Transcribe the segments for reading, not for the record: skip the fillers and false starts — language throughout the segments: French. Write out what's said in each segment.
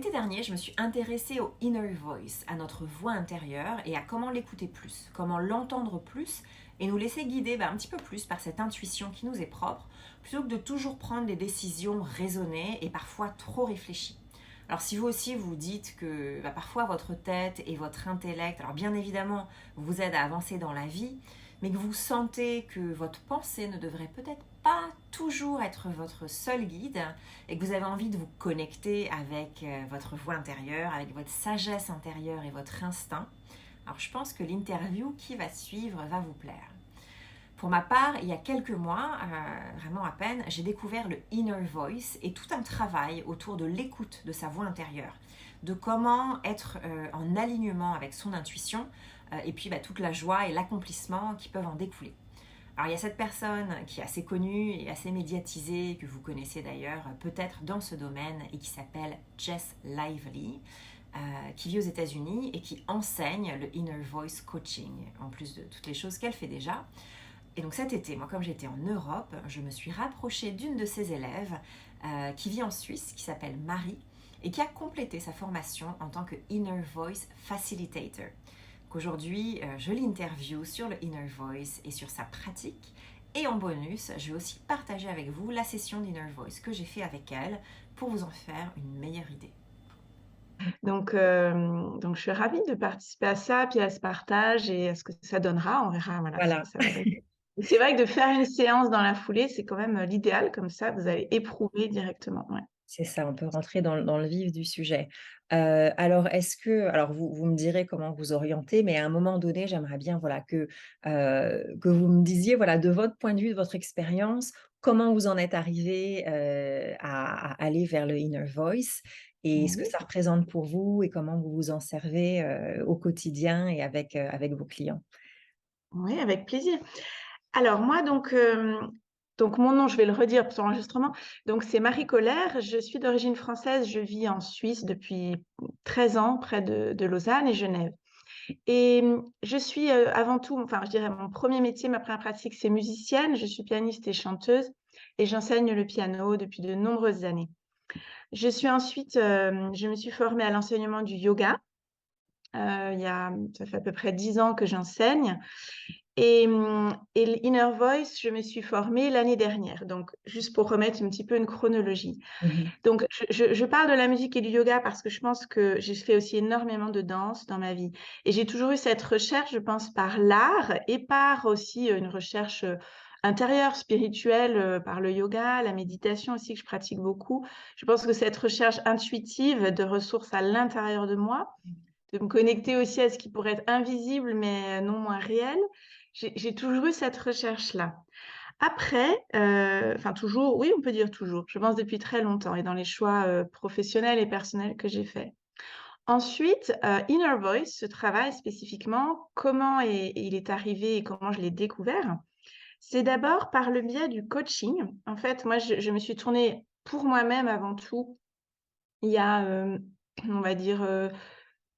l'été dernier, je me suis intéressée au inner voice, à notre voix intérieure et à comment l'écouter plus, comment l'entendre plus et nous laisser guider un petit peu plus par cette intuition qui nous est propre, plutôt que de toujours prendre des décisions raisonnées et parfois trop réfléchies. Alors si vous aussi vous dites que parfois votre tête et votre intellect, alors bien évidemment, vous aident à avancer dans la vie, mais que vous sentez que votre pensée ne devrait peut-être pas toujours être votre seul guide et que vous avez envie de vous connecter avec votre voix intérieure, avec votre sagesse intérieure et votre instinct, alors je pense que l'interview qui va suivre va vous plaire. Pour ma part, il y a quelques mois, vraiment à peine, j'ai découvert le inner voice et tout un travail autour de l'écoute de sa voix intérieure, de comment être en alignement avec son intuition et puis toute la joie et l'accomplissement qui peuvent en découler. Alors il y a cette personne qui est assez connue et assez médiatisée, que vous connaissez d'ailleurs peut-être dans ce domaine et qui s'appelle Jess Lively, qui vit aux États-Unis et qui enseigne le Inner Voice Coaching, en plus de toutes les choses qu'elle fait déjà. Et donc cet été, moi comme j'étais en Europe, je me suis rapprochée d'une de ses élèves qui vit en Suisse, qui s'appelle Marie, et qui a complété sa formation en tant que Inner Voice Facilitator. Aujourd'hui, je l'interview sur le Inner Voice et sur sa pratique. Et en bonus, je vais aussi partager avec vous la session d'Inner Voice que j'ai fait avec elle pour vous en faire une meilleure idée. Donc, je suis ravie de participer à ça, puis à ce partage et à ce que ça donnera. On verra voilà, ce que Voilà. ça va donner. Et c'est vrai que de faire une séance dans la foulée, c'est quand même l'idéal. Comme ça, vous allez éprouver directement. Ouais. C'est ça, on peut rentrer dans le vif du sujet. Alors vous me direz comment vous orienter, mais à un moment donné, j'aimerais bien, voilà, que vous me disiez, voilà, de votre point de vue, de votre expérience, comment vous en êtes arrivé à aller vers le inner voice et ce que Oui, ça représente pour vous et comment vous vous en servez, au quotidien et avec vos clients? oui, avec plaisir. Alors moi, donc mon nom, je vais le redire pour l'enregistrement. Donc c'est Marie Colère. Je suis d'origine française. Je vis en Suisse depuis 13 ans, près de Lausanne et Genève. Et je suis avant tout, enfin, je dirais mon premier métier, ma première pratique, c'est musicienne. Je suis pianiste et chanteuse et j'enseigne le piano depuis de nombreuses années. Je me suis formée à l'enseignement du yoga. Ça fait à peu près 10 ans que j'enseigne. Et l'Inner Voice, je me suis formée l'année dernière. Donc, juste pour remettre un petit peu une chronologie. Mmh. Donc, je parle de la musique et du yoga parce que je pense que j'ai fait aussi énormément de danse dans ma vie. Et j'ai toujours eu cette recherche, je pense, par l'art et par aussi une recherche intérieure, spirituelle, par le yoga, la méditation aussi que je pratique beaucoup. Je pense que cette recherche intuitive de ressources à l'intérieur de moi, de me connecter aussi à ce qui pourrait être invisible mais non moins réel, j'ai toujours eu cette recherche-là. Après, enfin toujours, oui, on peut dire toujours, je pense depuis très longtemps et dans les choix professionnels et personnels que j'ai faits. Ensuite, Inner Voice, ce travail spécifiquement, comment il est arrivé et comment je l'ai découvert, c'est d'abord par le biais du coaching. En fait, moi, je me suis tournée pour moi-même avant tout il y a, on va dire,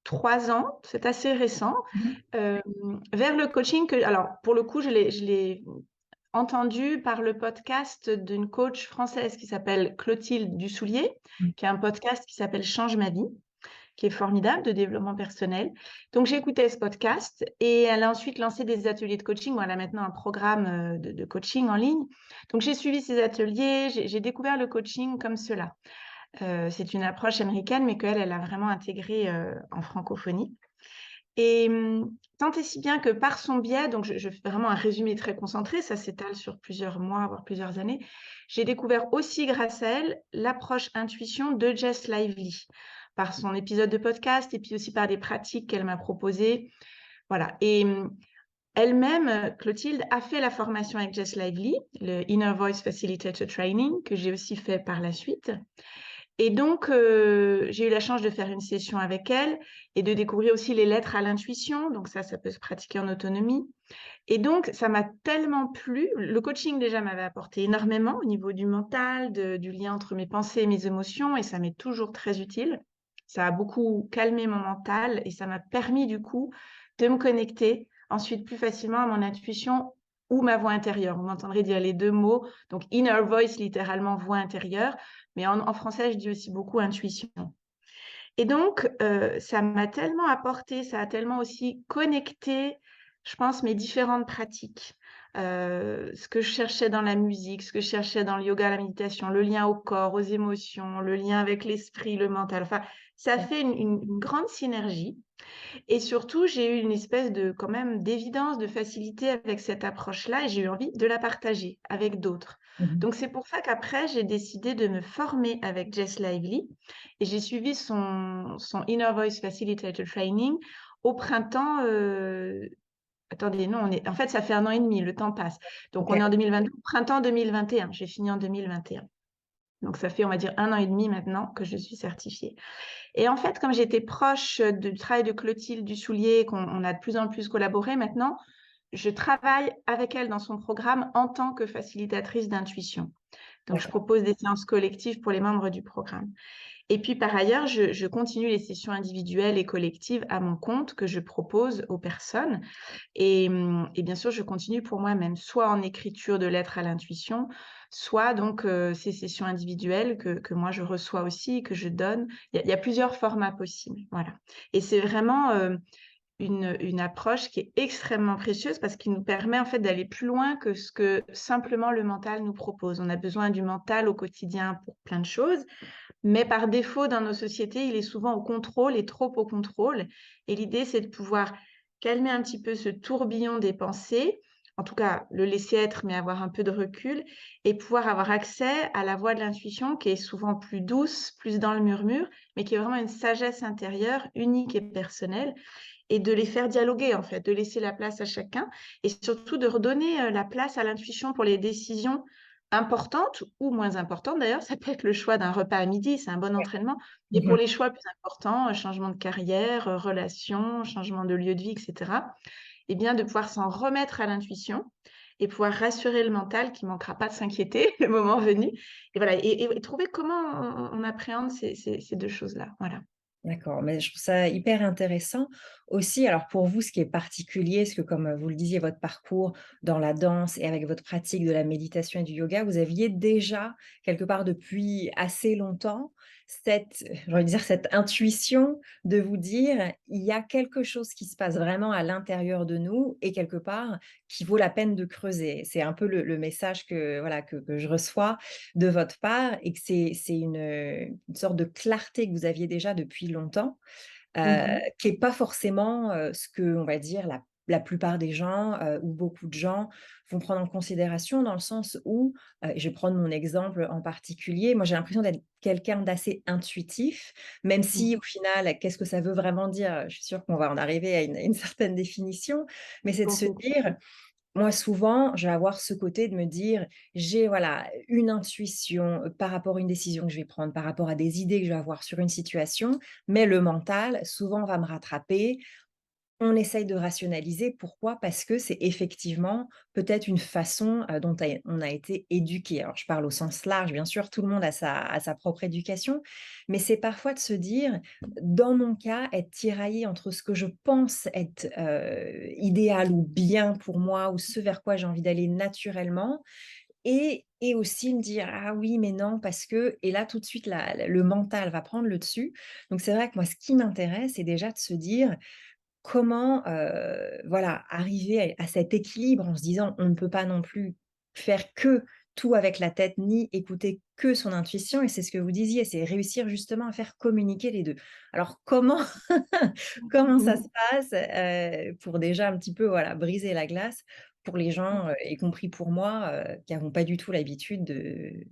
3 ans, c'est assez récent, Mmh. euh, vers le coaching alors pour le coup, je l'ai entendu par le podcast d'une coach française qui s'appelle Clotilde Dussoulier, Mmh. qui a un podcast qui s'appelle Change ma vie, qui est formidable de développement personnel. Donc j'ai écouté ce podcast et elle a ensuite lancé des ateliers de coaching. Bon, elle a maintenant un programme de coaching en ligne. Donc j'ai suivi ces ateliers, j'ai découvert le coaching comme cela. C'est une approche américaine, mais qu'elle, elle a vraiment intégrée en francophonie. Et tant et si bien que par son biais, donc je fais vraiment un résumé très concentré, ça s'étale sur plusieurs mois, voire plusieurs années, j'ai découvert aussi grâce à elle l'approche intuition de Jess Lively, par son épisode de podcast et puis aussi par des pratiques qu'elle m'a proposées. Voilà. Et elle-même, Clotilde, a fait la formation avec Jess Lively, le Inner Voice Facilitator Training, que j'ai aussi fait par la suite. Et donc, j'ai eu la chance de faire une session avec elle et de découvrir aussi les lettres à l'intuition. Donc ça peut se pratiquer en autonomie. Et donc, ça m'a tellement plu. Le coaching, déjà, m'avait apporté énormément au niveau du mental, du lien entre mes pensées et mes émotions, et ça m'est toujours très utile. Ça a beaucoup calmé mon mental et ça m'a permis, du coup, de me connecter ensuite plus facilement à mon intuition ou ma voix intérieure. Vous m'entendrez dire les deux mots. Donc, inner voice, littéralement voix intérieure. Mais en français, je dis aussi beaucoup intuition. Et donc, ça m'a tellement apporté, ça a tellement aussi connecté, je pense, mes différentes pratiques. Ce que je cherchais dans la musique, ce que je cherchais dans le yoga, la méditation, le lien au corps, aux émotions, le lien avec l'esprit, le mental. Enfin, ça fait une grande synergie. Et surtout, j'ai eu une espèce de, quand même, d'évidence, de facilité avec cette approche-là et j'ai eu envie de la partager avec d'autres. Mhm. Donc, c'est pour ça qu'après, j'ai décidé de me former avec Jess Lively et j'ai suivi son Inner Voice Facilitator Training au printemps. Attendez, non, en fait, ça fait 1 an et demi, le temps passe. Donc, Ok. on est en 2022, printemps 2021. J'ai fini en 2021. Donc, ça fait, on va dire, 1 an et demi maintenant que je suis certifiée. Et en fait, comme j'étais proche du travail de Clotilde Dussoulier, qu'on a de plus en plus collaboré maintenant, je travaille avec elle dans son programme en tant que facilitatrice d'intuition. Donc, je D'accord. propose des séances collectives pour les membres du programme. Et puis, par ailleurs, je continue les sessions individuelles et collectives à mon compte que je propose aux personnes. Et bien sûr, je continue pour moi-même, soit en écriture de lettres à l'intuition, soit donc ces sessions individuelles que moi je reçois aussi, que je donne. Il y a plusieurs formats possibles. Voilà. Et c'est vraiment une approche qui est extrêmement précieuse parce qu'il nous permet en fait d'aller plus loin que ce que simplement le mental nous propose. On a besoin du mental au quotidien pour plein de choses, mais par défaut dans nos sociétés, il est souvent au contrôle et trop au contrôle. Et l'idée, c'est de pouvoir calmer un petit peu ce tourbillon des pensées, en tout cas le laisser être, mais avoir un peu de recul, et pouvoir avoir accès à la voix de l'intuition qui est souvent plus douce, plus dans le murmure, mais qui est vraiment une sagesse intérieure, unique et personnelle, et de les faire dialoguer, en fait, de laisser la place à chacun, et surtout de redonner la place à l'intuition pour les décisions importantes ou moins importantes. D'ailleurs, ça peut être le choix d'un repas à midi, c'est un bon entraînement, mais pour Mhm. les choix plus importants, changement de carrière, relations, changement de lieu de vie, etc., eh bien, de pouvoir s'en remettre à l'intuition et pouvoir rassurer le mental qui ne manquera pas de s'inquiéter le moment venu. Et voilà, et trouver comment on appréhende ces deux choses-là. Voilà. D'accord, mais je trouve ça hyper intéressant aussi. Alors pour vous, ce qui est particulier, parce que comme vous le disiez, votre parcours dans la danse et avec votre pratique de la méditation et du yoga, vous aviez déjà quelque part depuis assez longtemps cette, j'ai envie de dire, cette intuition de vous dire, il y a quelque chose qui se passe vraiment à l'intérieur de nous et quelque part qui vaut la peine de creuser. C'est un peu le message que, voilà, que je reçois de votre part et que c'est une sorte de clarté que vous aviez déjà depuis longtemps, Mhm. qui est pas forcément, ce que on va dire la plupart des gens, ou beaucoup de gens vont prendre en considération dans le sens où, je vais prendre mon exemple en particulier, moi j'ai l'impression d'être quelqu'un d'assez intuitif, même si Mhm. au final, qu'est-ce que ça veut vraiment dire? Je suis sûre qu'on va en arriver à une certaine définition, mais c'est de se Complètement. dire moi, souvent, je vais avoir ce côté de me dire, j'ai voilà une intuition par rapport à une décision que je vais prendre, par rapport à des idées que je vais avoir sur une situation, mais le mental, souvent, va me rattraper. On essaye de rationaliser. Pourquoi? Parce que c'est effectivement peut-être une façon, dont on a été éduqué. Alors je parle au sens large, bien sûr, tout le monde a sa propre éducation, mais c'est parfois de se dire, dans mon cas, être tiraillé entre ce que je pense être, idéal ou bien pour moi ou ce vers quoi j'ai envie d'aller naturellement et aussi me dire: «Ah oui, mais non, parce que» et là, tout de suite, le mental va prendre le dessus. Donc c'est vrai que moi, ce qui m'intéresse, c'est déjà de se dire: comment, voilà, arriver à cet équilibre en se disant: «On ne peut pas non plus faire que tout avec la tête, ni écouter que son intuition» et c'est ce que vous disiez, c'est réussir justement à faire communiquer les 2. Alors comment comment ça se passe, pour déjà un petit peu, voilà, briser la glace pour les gens, y compris pour moi, qui n'avons pas du tout l'habitude de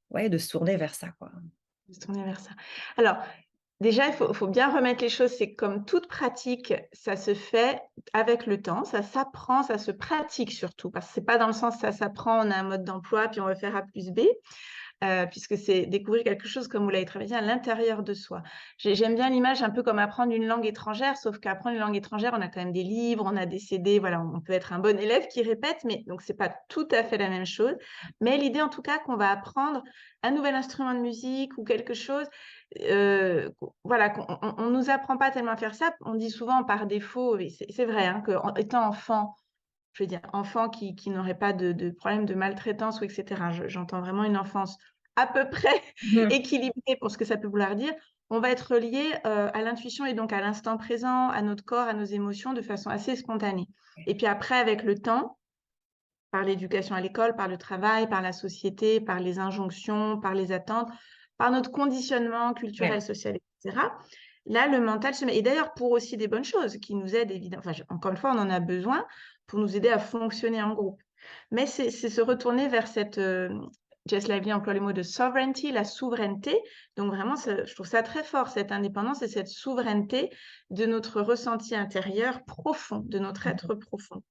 ouais, de se tourner vers ça, quoi? De se tourner vers ça. Alors, déjà, il faut bien remettre les choses, c'est que comme toute pratique, ça se fait avec le temps, ça s'apprend, ça se pratique surtout, parce que c'est pas dans le sens ça s'apprend, on a un mode d'emploi, puis on va faire A plus B. Puisque c'est découvrir quelque chose comme vous l'avez très bien dit, à l'intérieur de soi. J'aime bien l'image un peu comme apprendre une langue étrangère, sauf qu'apprendre une langue étrangère, on a quand même des livres, on a des CD, voilà, on peut être un bon élève qui répète, mais donc c'est pas tout à fait la même chose. Mais l'idée en tout cas qu'on va apprendre un nouvel instrument de musique ou quelque chose, voilà, qu'on nous apprend pas tellement à faire ça. On dit souvent par défaut, et c'est vrai, hein, qu'étant enfant, je veux dire, enfant qui n'aurait pas de problème de maltraitance ou etc. J'entends vraiment une enfance à peu près Mmh. équilibrée pour ce que ça peut vouloir dire. on va être relié à l'intuition et donc à l'instant présent, à notre corps, à nos émotions de façon assez spontanée. Et puis après, avec le temps, par l'éducation à l'école, par le travail, par la société, par les injonctions, par les attentes, par notre conditionnement culturel, Ouais. social, etc. Là, le mental se met. Et d'ailleurs, pour aussi des bonnes choses qui nous aident, évidemment. Enfin, encore une fois, on en a besoin pour nous aider à fonctionner en groupe. Mais c'est se retourner vers cette. Jess Lively emploie le mot de sovereignty, la souveraineté. Donc vraiment, je trouve ça très fort, cette indépendance et cette souveraineté de notre ressenti intérieur profond, de notre être profond.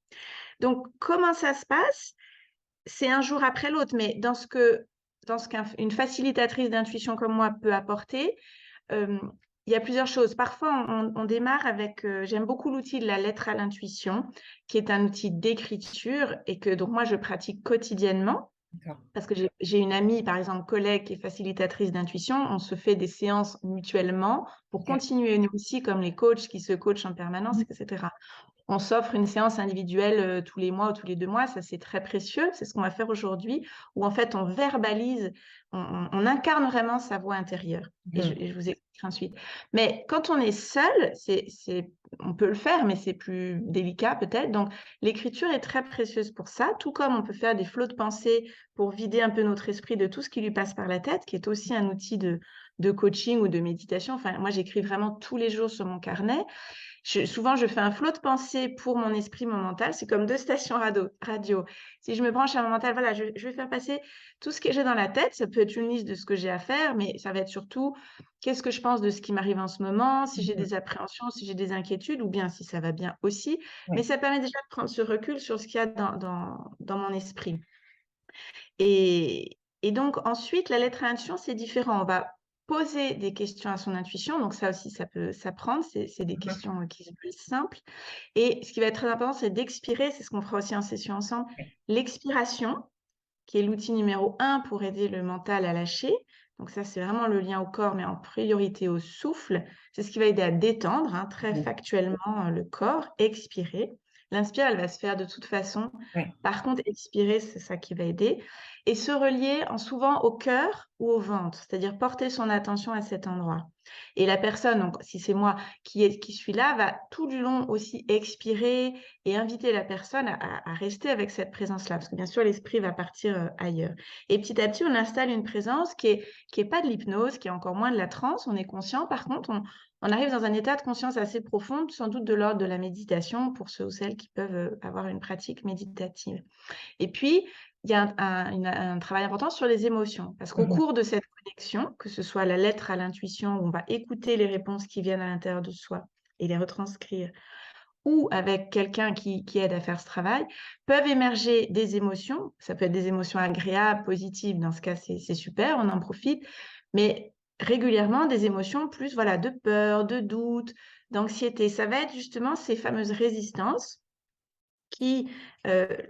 Donc, comment ça se passe? C'est un jour après l'autre, mais dans ce qu'une facilitatrice d'intuition comme moi peut apporter, il y a plusieurs choses. Parfois, on démarre avec, j'aime beaucoup l'outil de la lettre à l'intuition, qui est un outil d'écriture et que donc moi, je pratique quotidiennement. D'accord. Parce que j'ai une amie, par exemple, collègue qui est facilitatrice d'intuition. On se fait des séances mutuellement pour Ok. continuer, nous aussi, comme les coachs qui se coachent en permanence, etc. On s'offre une séance individuelle tous les mois ou tous les 2 mois. Ça, c'est très précieux. C'est ce qu'on va faire aujourd'hui, où en fait, on verbalise, on incarne vraiment sa voix intérieure. Et je vous expliquerai ensuite. Mais quand on est seul, on peut le faire, mais c'est plus délicat peut-être. Donc, l'écriture est très précieuse pour ça, tout comme on peut faire des flots de pensée pour vider un peu notre esprit de tout ce qui lui passe par la tête, qui est aussi un outil de coaching ou de méditation. Enfin, moi, j'écris vraiment tous les jours sur mon carnet. Souvent, je fais un flot de pensée pour mon esprit, mon mental. C'est comme 2 stations radio. Si je me branche à mon mental, voilà, je vais faire passer tout ce que j'ai dans la tête. Ça peut être une liste de ce que j'ai à faire, mais ça va être surtout qu'est-ce que je pense de ce qui m'arrive en ce moment, si j'ai des appréhensions, si j'ai des inquiétudes, ou bien si ça va bien aussi. Mais Ouais. ça permet déjà de prendre ce recul sur ce qu'il y a dans mon esprit. Et donc, ensuite, la lettre à l'intuition, c'est différent. On va poser des questions à son intuition. Donc, ça aussi, ça peut s'apprendre. C'est des questions qui sont plus simples. Et ce qui va être très important, c'est d'expirer. C'est ce qu'on fera aussi en session ensemble. L'expiration, qui est l'outil numéro 1 pour aider le mental à lâcher. Donc, ça, c'est vraiment le lien au corps, mais en priorité au souffle. C'est ce qui va aider à détendre, très factuellement, le corps. Expirer. L'inspire, elle va se faire de toute façon. Ouais. Par contre, expirer, c'est ça qui va aider. Et se relier souvent au cœur ou au ventre, c'est-à-dire porter son attention à cet endroit. Et la personne, donc, si c'est moi qui suis là, va tout du long aussi expirer et inviter la personne à rester avec cette présence-là, parce que bien sûr, l'esprit va partir ailleurs. Et petit à petit, on installe une présence qui est pas de l'hypnose, qui est encore moins de la transe. On est conscient. Par contre, on arrive dans un état de conscience assez profond, sans doute de l'ordre de la méditation, pour ceux ou celles qui peuvent avoir une pratique méditative. Et puis, il y a un travail important sur les émotions, parce qu'au cours de cette connexion, que ce soit la lettre à l'intuition, où on va écouter les réponses qui viennent à l'intérieur de soi et les retranscrire, ou avec quelqu'un qui aide à faire ce travail, peuvent émerger des émotions. Ça peut être des émotions agréables, positives. Dans ce cas, c'est super, on en profite. Mais régulièrement, des émotions plus voilà, de peur, de doute, d'anxiété. Ça va être justement ces fameuses résistances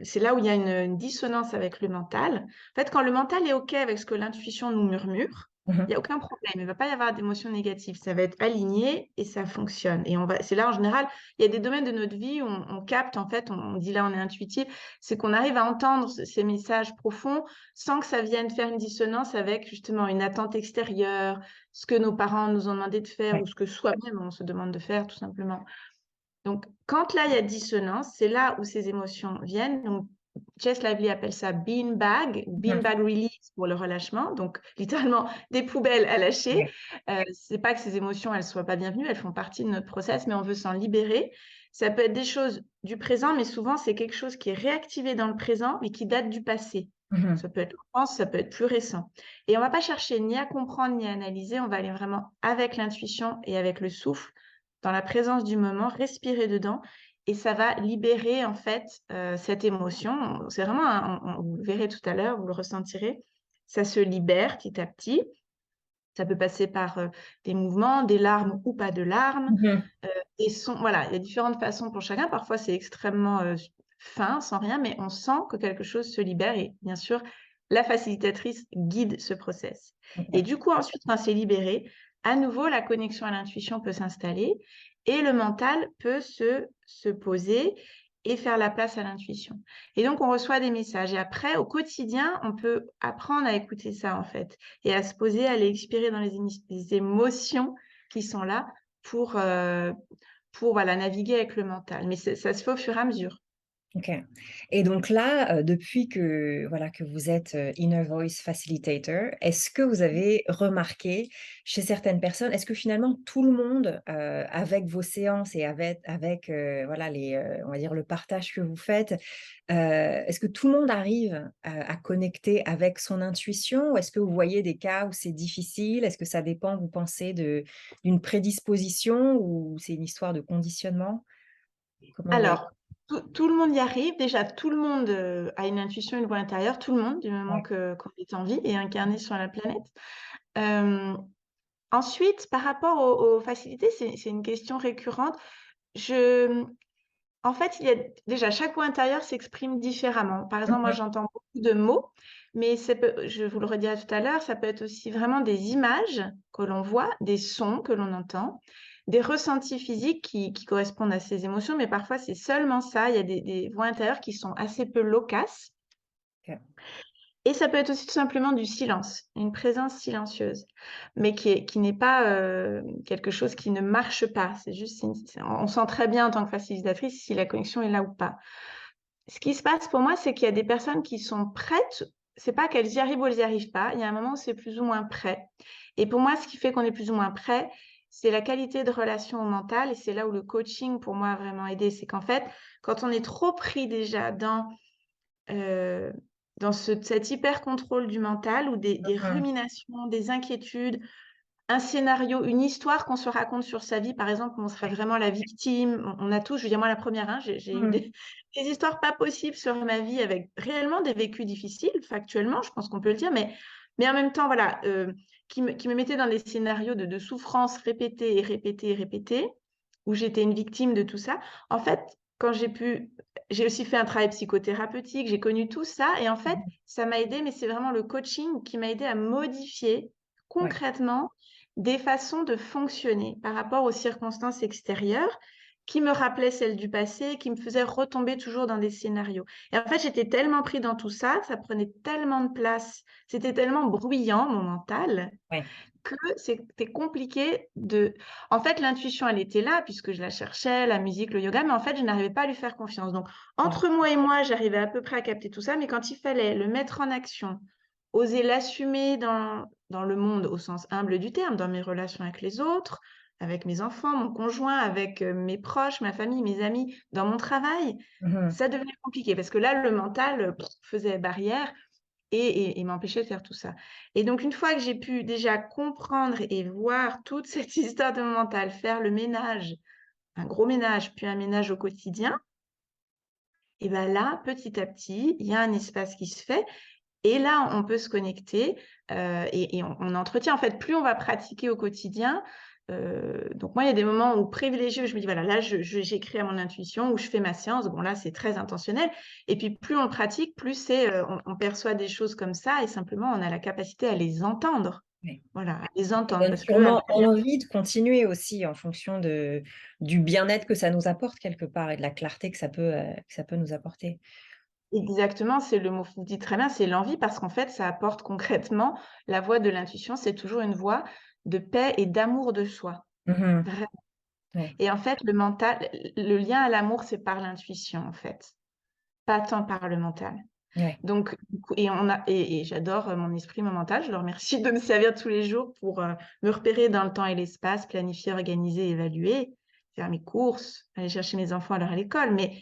c'est là où il y a une dissonance avec le mental. En fait, quand le mental est OK avec ce que l'intuition nous murmure, il n'y a aucun problème. Il ne va pas y avoir d'émotions négatives. Ça va être aligné et ça fonctionne. Et c'est là, en général, il y a des domaines de notre vie où on capte, en fait, on dit là, on est intuitif, c'est qu'on arrive à entendre ces messages profonds sans que ça vienne faire une dissonance avec, justement, une attente extérieure, ce que nos parents nous ont demandé de faire ou ce que soi-même, on se demande de faire, tout simplement. Donc, quand là, il y a dissonance, c'est là où ces émotions viennent. Donc, Jess Lively appelle ça beanbag release pour le relâchement. Donc, littéralement, des poubelles à lâcher. C'est pas que ces émotions, elles soient pas bienvenues, elles font partie de notre process, mais on veut s'en libérer. Ça peut être des choses du présent, mais souvent, c'est quelque chose qui est réactivé dans le présent, mais qui date du passé. Ça peut être l'enfance, ça peut être plus récent. Et on va pas chercher ni à comprendre, ni à analyser. On va aller vraiment avec l'intuition et avec le souffle, dans la présence du moment, respirer dedans et ça va libérer en fait cette émotion. C'est vraiment, vous le verrez tout à l'heure, vous le ressentirez, ça se libère petit à petit. Ça peut passer par des mouvements, des larmes ou pas de larmes. Voilà, il y a différentes façons pour chacun. Parfois, c'est extrêmement fin, sans rien, mais on sent que quelque chose se libère et bien sûr, la facilitatrice guide ce process. Et du coup, ensuite, quand c'est libéré, à nouveau, la connexion à l'intuition peut s'installer et le mental peut se poser et faire la place à l'intuition. Et donc, on reçoit des messages. Et après, au quotidien, on peut apprendre à écouter ça, en fait, et à se poser, à aller expirer dans les émotions qui sont là pour, voilà, naviguer avec le mental. Mais ça se fait au fur et à mesure. OK. Et donc là, depuis que, voilà, que vous êtes, Inner Voice Facilitator, est-ce que vous avez remarqué chez certaines personnes, est-ce que finalement tout le monde, avec vos séances et avec, voilà les, on va dire le partage que vous faites, est-ce que tout le monde arrive à connecter avec son intuition? Ou est-ce que vous voyez des cas où c'est difficile? Est-ce que ça dépend, vous pensez, d'une prédisposition ou c'est une histoire de conditionnement? Comment vous voyez? Alors, tout le monde y arrive. Déjà, tout le monde a une intuition, une voix intérieure, tout le monde, du moment Ouais. qu'on est en vie et incarné sur la planète. Euh, Ensuite, par rapport aux facilités, c'est une question récurrente. En fait, il y a déjà chaque voix intérieure s'exprime différemment. Par exemple, moi, Mmh. j'entends beaucoup de mots, mais je vous le redirai tout à l'heure, ça peut être aussi vraiment des images que l'on voit, des sons que l'on entend, des ressentis physiques qui correspondent à ces émotions, mais parfois c'est seulement ça. Il y a des voix intérieures qui sont assez peu loquaces. OK. Et ça peut être aussi tout simplement du silence, une présence silencieuse, mais qui n'est pas quelque chose qui ne marche pas. C'est juste, on sent très bien en tant que facilitatrice si la connexion est là ou pas. Ce qui se passe pour moi, c'est qu'il y a des personnes qui sont prêtes. C'est pas qu'elles y arrivent ou elles n'y arrivent pas. Il y a un moment où c'est plus ou moins prêt. Et pour moi, ce qui fait qu'on est plus ou moins prêt, c'est la qualité de relation au mental. Et c'est là où le coaching, pour moi, a vraiment aidé. C'est qu'en fait, quand on est trop pris déjà euh, dans cet hyper-contrôle du mental ou des Mmh. ruminations, des inquiétudes, un scénario, une histoire qu'on se raconte sur sa vie, par exemple, où on serait Ouais. vraiment la victime. On a tous, je veux dire, moi la première, hein, j'ai eu Mmh. des histoires pas possibles sur ma vie avec réellement des vécus difficiles, factuellement, je pense qu'on peut le dire, mais en même temps, voilà, qui me mettaient dans des scénarios de souffrance répétée et répétée et répétée, où j'étais une victime de tout ça. En fait, quand j'ai aussi fait un travail psychothérapeutique, j'ai connu tout ça, et en fait, Mmh. ça m'a aidé, mais c'est vraiment le coaching qui m'a aidé à modifier Ouais. concrètement des façons de fonctionner par rapport aux circonstances extérieures qui me rappelaient celles du passé, qui me faisaient retomber toujours dans des scénarios. Et en fait, j'étais tellement pris dans tout ça, ça prenait tellement de place, c'était tellement bruyant, mon mental, Ouais. que c'était compliqué de... En fait, l'intuition, elle était là, puisque je la cherchais, la musique, le yoga, mais en fait, je n'arrivais pas à lui faire confiance. Donc, Ouais. entre moi et moi, j'arrivais à peu près à capter tout ça, mais quand il fallait le mettre en action, oser l'assumer dans le monde au sens humble du terme, dans mes relations avec les autres, avec mes enfants, mon conjoint, avec mes proches, ma famille, mes amis, dans mon travail, Mmh. ça devenait compliqué parce que là, le mental faisait barrière et m'empêchait de faire tout ça. Et donc, une fois que j'ai pu déjà comprendre et voir toute cette histoire de mon mental, faire le ménage, un gros ménage, puis un ménage au quotidien, et bien là, petit à petit, il y a un espace qui se fait et là, on peut se connecter et on entretient. En fait, plus on va pratiquer au quotidien, donc moi, il y a des moments où privilégiés, où je me dis, voilà, là, j'écris à mon intuition, ou je fais ma séance. Bon, là, c'est très intentionnel. Et puis, plus on le pratique, plus on perçoit des choses comme ça et simplement, on a la capacité à les entendre. Ouais. Voilà, à les Ça entendre. donne Parce que à sûrement travers... envie de continuer aussi en fonction du bien-être que ça nous apporte quelque part et de la clarté que ça peut nous apporter. Exactement, c'est le mot, vous dites très bien, c'est l'envie, parce qu'en fait, ça apporte concrètement la voix de l'intuition, c'est toujours une voix de paix et d'amour de soi. Mmh. Vraiment. Ouais. Et en fait, le mental, le lien à l'amour, c'est par l'intuition, en fait, pas tant par le mental. Ouais. Donc, du coup, et j'adore mon esprit, mon mental. Je le remercie de me servir tous les jours pour me repérer dans le temps et l'espace, planifier, organiser, évaluer, faire mes courses, aller chercher mes enfants à l'heure à l'école. Mais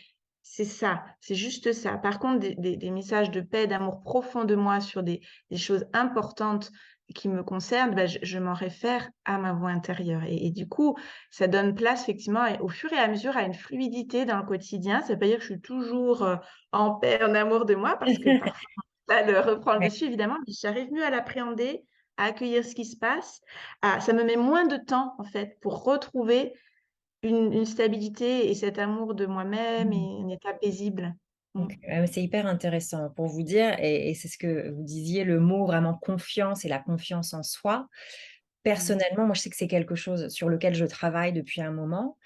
c'est ça, c'est juste ça. Par contre, des messages de paix, d'amour profond de moi sur des choses importantes qui me concernent, bah, je m'en réfère à ma voix intérieure. Et du coup, ça donne place effectivement au fur et à mesure à une fluidité dans le quotidien. Ça ne veut pas dire que je suis toujours en paix, en amour de moi, parce que parfois, ça le reprend le Ouais. dessus, évidemment, mais j'arrive mieux à l'appréhender, à accueillir ce qui se passe. Ça me met moins de temps, en fait, pour retrouver une stabilité et cet amour de moi-même Mmh. et un état paisible. Mm. Donc, c'est hyper intéressant pour vous dire et c'est ce que vous disiez, le mot vraiment confiance et la confiance en soi. Mm. Personnellement, moi, je sais que c'est quelque chose sur lequel je travaille depuis un moment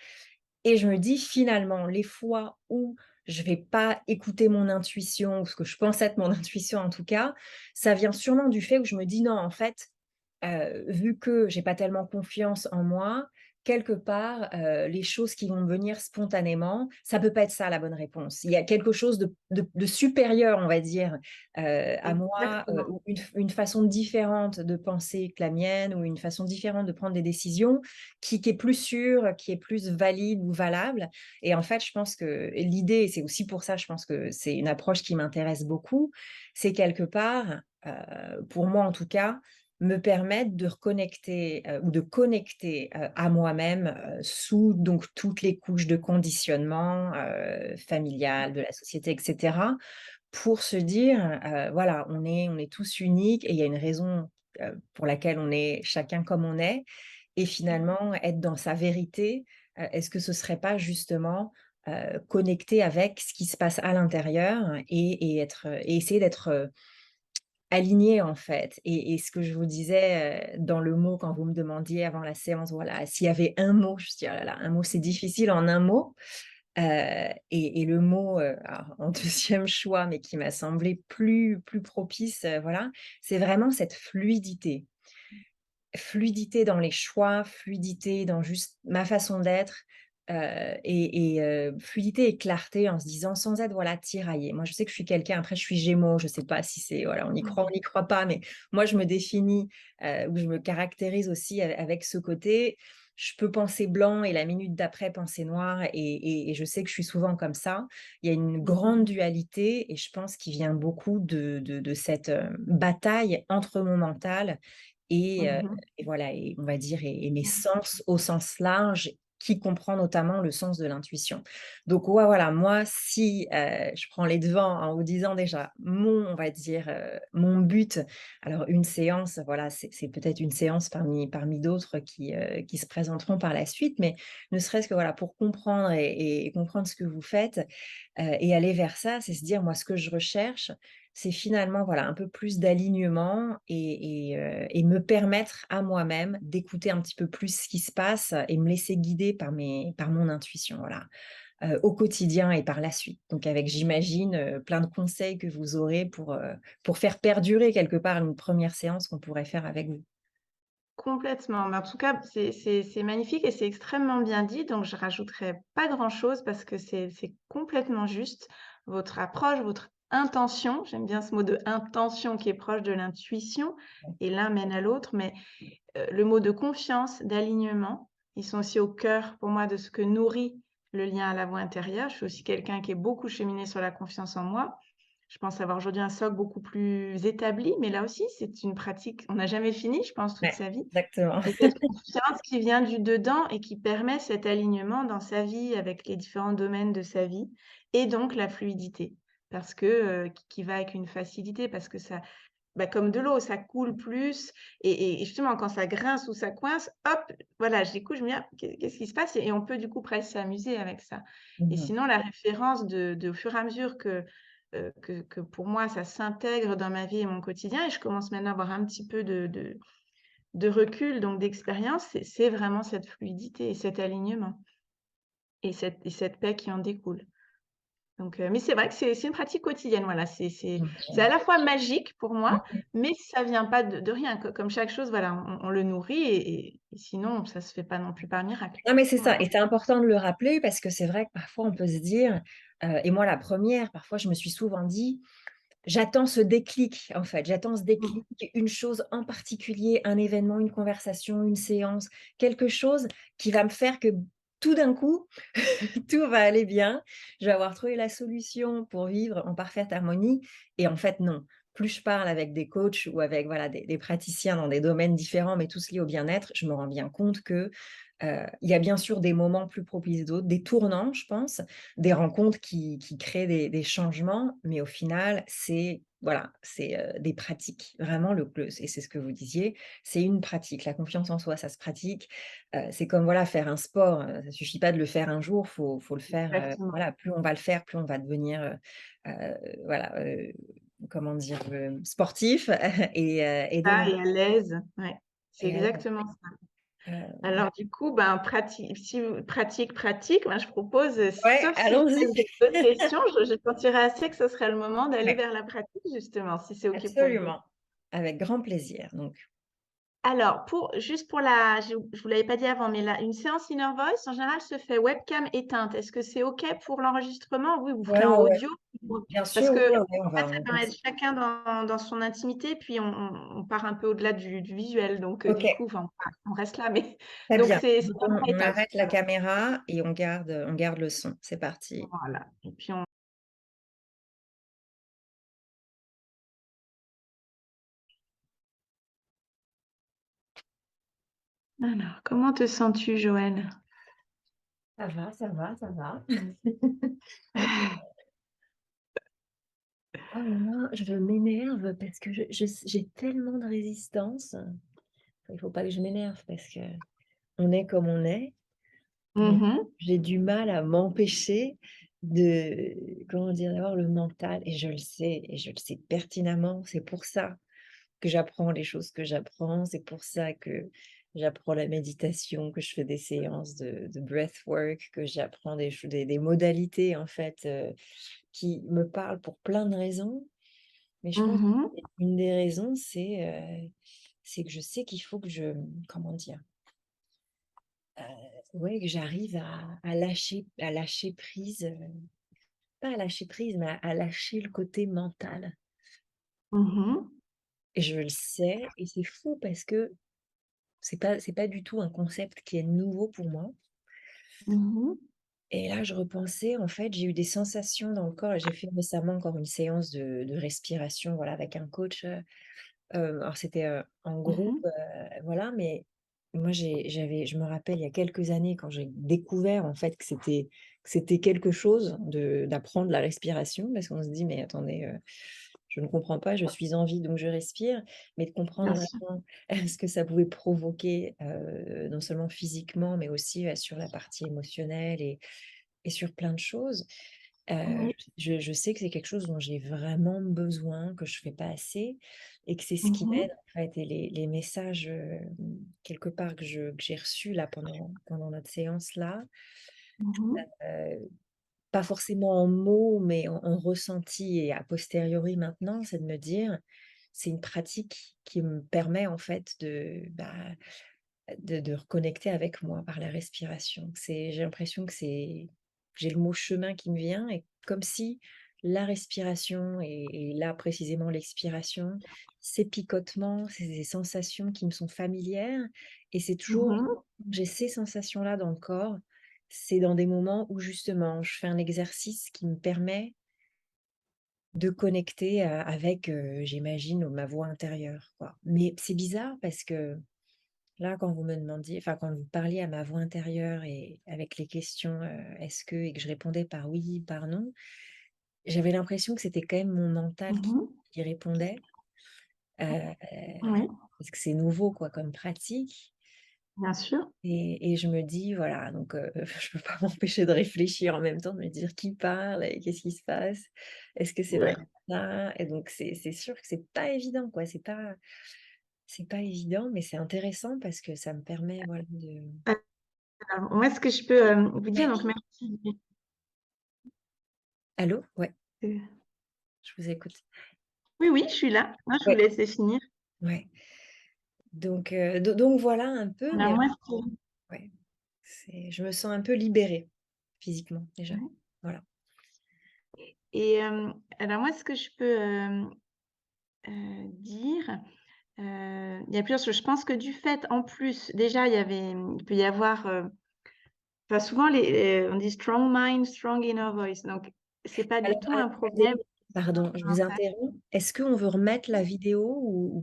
et je me dis finalement, les fois où je vais pas écouter mon intuition ou ce que je pense être mon intuition en tout cas, ça vient sûrement du fait où je me dis: «Non, en fait, vu que j'ai pas tellement confiance en moi, quelque part, les choses qui vont me venir spontanément, ça peut pas être ça la bonne réponse. Il y a quelque chose de supérieur, on va dire, à moi, Exactement. ou une façon différente de penser que la mienne ou une façon différente de prendre des décisions qui est plus sûre, qui est plus valide ou valable et en fait, je pense que et l'idée et c'est aussi pour ça, je pense que c'est une approche qui m'intéresse beaucoup, c'est quelque part, pour moi en tout cas, me permettre de reconnecter, ou de connecter, à moi-même, sous donc toutes les couches de conditionnement, familial, de la société et cetera, pour se dire, voilà, on est tous uniques et il y a une raison, pour laquelle on est chacun comme on est et finalement être dans sa vérité, est-ce que ce serait pas justement, connecter avec ce qui se passe à l'intérieur et être, et essayer d'être, aligné en fait et ce que je vous disais, dans le mot quand vous me demandiez avant la séance, voilà, s'il y avait un mot, je me suis dit: «Oh là là, un mot, c'est difficile en un mot». Et le mot, alors en 2e choix, mais qui m'a semblé plus propice, voilà, c'est vraiment cette fluidité. Fluidité dans les choix, fluidité dans juste ma façon d'être, fluidité et clarté en se disant sans être, voilà, tiraillée. Moi, je sais que je suis quelqu'un après je suis Gémeaux, je sais pas si c'est voilà, on y croit pas, mais moi je me définis, ou je me caractérise aussi avec ce côté. Je peux penser blanc et la minute d'après penser noir et je sais que je suis souvent comme ça. Il y a une grande dualité et je pense qu'il vient beaucoup de cette, bataille entre mon mental et heu Mmh. et voilà et on va dire et mes sens au sens large, qui comprend notamment le sens de l'intuition. Donc ouais, voilà, moi si, je prends les devants en vous disant déjà on va dire, mon but, alors une séance, voilà, c'est peut-être une séance parmi d'autres qui se présenteront par la suite, mais ne serait-ce que voilà, pour comprendre et comprendre ce que vous faites, et aller vers ça, c'est se dire moi ce que je recherche, c'est finalement, voilà, un peu plus d'alignement et me permettre à moi-même d'écouter un petit peu plus ce qui se passe et me laisser guider par mon intuition, voilà, au quotidien et par la suite. Donc avec, j'imagine, plein de conseils que vous aurez pour faire perdurer quelque part une première séance qu'on pourrait faire avec vous. Complètement, mais en tout cas, c'est magnifique et c'est extrêmement bien dit, donc je rajouterai pas grand-chose parce que c'est complètement juste. Votre approche, votre intention, j'aime bien ce mot de intention qui est proche de l'intuition et l'un mène à l'autre, mais le mot de confiance, d'alignement, ils sont aussi au cœur pour moi de ce que nourrit le lien à la voix intérieure. Je suis aussi quelqu'un qui est beaucoup cheminé sur la confiance en moi. Je pense avoir aujourd'hui un socle beaucoup plus établi, mais là aussi, c'est une pratique on n'a jamais fini, je pense, toute Ouais, sa vie. exactement. Et cette confiance qui vient du dedans et qui permet cet alignement dans sa vie avec les différents domaines de sa vie et donc la fluidité parce que, qui va avec une facilité parce que ça bah, comme de l'eau, ça coule plus et justement quand ça grince ou ça coince, hop, voilà, j'écoute, je me dis: «Ah, qu'est-ce qui se passe?» et on peut du coup presque s'amuser avec ça. Et Mmh. sinon la référence de au fur et à mesure que pour moi ça s'intègre dans ma vie et mon quotidien et je commence maintenant à avoir un petit peu de recul, donc d'expérience, c'est vraiment cette fluidité et cet alignement et cette paix qui en découle. Donc, mais c'est vrai que c'est une pratique quotidienne, voilà, c'est à OK. la fois magique pour moi, Mmh. mais ça vient pas de rien, co comme chaque chose, voilà, on le nourrit et sinon ça se fait pas non plus par miracle. Non, mais c'est ça Voilà. et c'est important de le rappeler parce que c'est vrai que parfois on peut se dire, et moi la première, parfois je me suis souvent dit: «J'attends ce déclic en fait, j'attends ce Mmh. déclic, une chose en particulier, un événement, une conversation, une séance, quelque chose qui va me faire que tout d'un coup, tout va aller bien. Je vais avoir trouvé la solution pour vivre en parfaite harmonie» et en fait non. Plus je parle avec des coachs ou avec voilà des praticiens dans des domaines différents, mais tous liés au bien-être, je me rends bien compte que, il y a bien sûr des moments plus propices d'autres, des tournants, je pense, des rencontres qui créent des changements, mais au final, c'est voilà, c'est, des pratiques. Vraiment le et c'est ce que vous disiez, c'est une pratique. La confiance en soi, ça se pratique. C'est comme voilà, faire un sport, ça suffit pas de le faire un jour, faut le faire, Exactement. voilà, plus on va le faire, plus on va devenir, voilà, comment dire? Sportif et Ça donc et à l'aise, ouais, c'est et à l'aise. exactement ça. Alors du coup, ben, pratique, ben, je propose, Ouais, sauf si tu allons-y. as d'autres questions, je sentirais assez que ce serait le moment d'aller Ouais, vers la pratique justement, si c'est OK pour vous. absolument. Avec grand plaisir. Donc, Alors, juste pour je ne vous l'avais pas dit avant, mais une séance Inner Voice, en général, se fait webcam éteinte. Est-ce que c'est OK pour l'enregistrement? Oui, vous ferez ouais, en ouais, ouais. audio. Bien Parce sûr, que, oui, en on fait, va, ça on permet passe. de chacun dans son intimité, puis on part un peu au-delà du visuel. Donc, Ok, du coup, enfin, on reste là, mais très donc bien. c'est Donc, vraiment on éteinte. arrête la caméra et on garde le son. C'est parti. Voilà. Et puis, alors, comment te sens-tu, Joël? Ça va, ça va, ça va. Oh là là, je m'énerve parce que j'ai tellement de résistance. Il faut pas que je m'énerve parce que on est comme on est. Donc, Mhm, j'ai du mal à m'empêcher de, comment dire, d'avoir le mental, et je le sais pertinemment. C'est pour ça que j'apprends les choses que j'apprends. C'est pour ça que j'apprends la méditation, que je fais des séances de breathwork, que j'apprends des modalités, en fait, qui me parlent pour plein de raisons. Mais je pense mhm, qu'une des raisons, c'est que je sais qu'il faut que comment dire? Ouais, que j'arrive à lâcher prise, pas à lâcher prise, mais à lâcher le côté mental. mhm, Et je le sais, et c'est fou parce que c'est pas du tout un concept qui est nouveau pour moi. mhm, Et là, je repensais, en fait, j'ai eu des sensations dans le corps, et j'ai fait récemment encore une séance de respiration, voilà, avec un coach. Alors c'était, en groupe, mhm, voilà, mais moi je me rappelle il y a quelques années quand j'ai découvert en fait que c'était quelque chose d'apprendre la respiration, parce qu'on se dit: «Mais attendez, je ne comprends pas, je suis en vie donc je respire», mais de comprendre bien sûr. vraiment ce que ça pouvait provoquer, non seulement physiquement mais aussi, sur la partie émotionnelle et sur plein de choses. Oui. Je sais que c'est quelque chose dont j'ai vraiment besoin, que je fais pas assez, et que c'est ce qui m'aide, Mhm, en fait, et les messages, quelque part que j'ai reçus là pendant notre séance là, mhm, heu, pas forcément en mots, mais en ressenti et a posteriori maintenant, c'est de me dire: «C'est une pratique qui me permet en fait de reconnecter avec moi par la respiration». J'ai l'impression que j'ai le mot chemin qui me vient, et comme si la respiration et là précisément l'expiration, ces picotements, c'est des sensations qui me sont familières, et c'est toujours mhm, j'ai ces sensations-là dans le corps, c'est dans des moments où justement je fais un exercice qui me permet de connecter, avec, j'imagine, ma voix intérieure, quoi. Mais c'est bizarre parce que là, quand vous me demandiez, enfin, quand vous parliez à ma voix intérieure et avec les questions, «Est-ce que?» et que je répondais par oui, par non, j'avais l'impression que c'était quand même mon mental mhm, qui répondait, heu, oui, parce que c'est nouveau, quoi, comme pratique, bien sûr. et je me dis, voilà, donc je peux pas m'empêcher de réfléchir en même temps, de me dire: «Qui parle et qu'est-ce qui se passe? Est-ce que c'est Ouais. vraiment ça?» Et donc c'est sûr que c'est pas évident, quoi, c'est pas évident, mais c'est intéressant parce que ça me permet, voilà, de Alors, moi, ce que je peux vous dire, ouais. donc merci. Allô? Ouais, Euh, je vous écoute. Oui, oui, je suis là. Non, je vous Ouais, laisse finir. ouais. Donc voilà un peu, Alors, mais moi, ouais, je me sens un peu libérée physiquement déjà. ouais. Voilà. Et alors, moi, ce que je peux dire, il y a plusieurs choses. Je pense que du fait, en plus, déjà, il peut y avoir, enfin, souvent, on dit strong mind, strong inner voice. Donc, c'est pas du tout Alors un problème. pardon, je vous interromps. Est-ce qu'on veut remettre la vidéo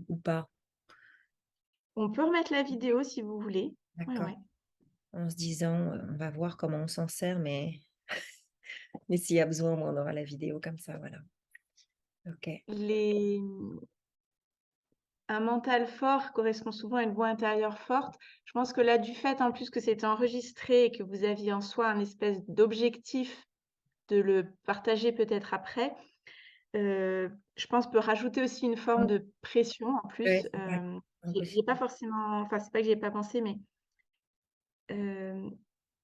ou pas? On peut remettre la vidéo si vous voulez. Ouais, D'accord. ouais. En se disant, on va voir comment on s'en sert, mais s'il y a besoin, on aura la vidéo comme ça, voilà. OK. Les Un mental fort correspond souvent à une voix intérieure forte. Je pense que là, du fait en plus que c'était enregistré et que vous aviez en soi un espèce d'objectif de le partager peut-être après, je pense peut rajouter aussi une forme Mmh. de pression en Ouais, plus. c'est vrai. J'ai pas Impossible. forcément, enfin, c'est pas que j'y ai pas pensé, mais euh,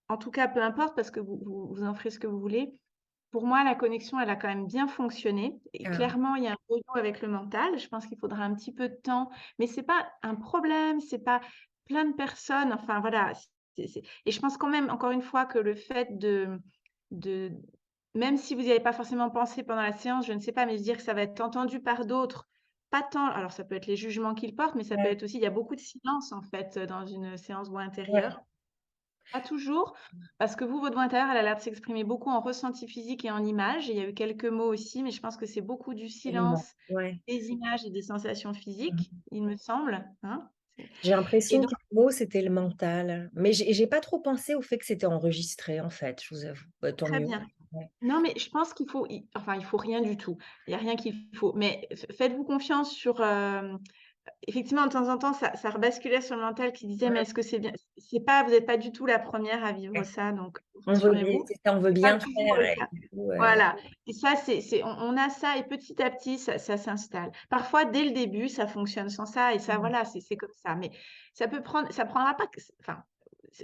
en tout cas, peu importe, parce que vous en ferez ce que vous voulez. Pour moi, la connexion, elle a quand même bien fonctionné. Et Ah, clairement, il y a un boulot avec le mental. Je pense qu'il faudra un petit peu de temps, mais c'est pas un problème. C'est pas plein de personnes. Enfin voilà. Et je pense quand même, encore une fois, que le fait de même si vous n'y avez pas forcément pensé pendant la séance, je ne sais pas, mais se dire que ça va être entendu par d'autres. Pas tant, alors ça peut être les jugements qu'ils portent, mais ça peut ouais, être aussi, il y a beaucoup de silence en fait dans une séance voix ouais, intérieure. Pas toujours, parce que vous, votre voix intérieure, elle a l'air de s'exprimer beaucoup en ressenti physique et en images. Et il y a eu quelques mots aussi, mais je pense que c'est beaucoup du absolument. silence, Ouais. des images et des sensations physiques, Mhm. il me semble. Hein. J'ai Et l'impression donc, que le mot, c'était le mental. Mais j'ai pas trop pensé au fait que c'était enregistré, en fait, je vous avoue. Bah, tant très mieux. bien. Ouais. Non, mais je pense qu'il faut, enfin, il faut rien du tout. Il n'y a rien qu'il faut. Mais faites-vous confiance sur, effectivement, de temps en temps, ça rebasculait sur le mental qui disait, mais est-ce que c'est bien? C'est pas, vous n'êtes pas du tout la première à vivre Ouais. ça, donc On veut bien, rassurez-vous. c'est ça, on veut C'est pas bien toujours faire le et cas. du coup, Voilà. Et ça, on a ça et petit à petit, ça s'installe. Parfois, dès le début, ça fonctionne sans ça et ça, mmh, voilà, c'est comme ça. Mais ça prendra pas, enfin,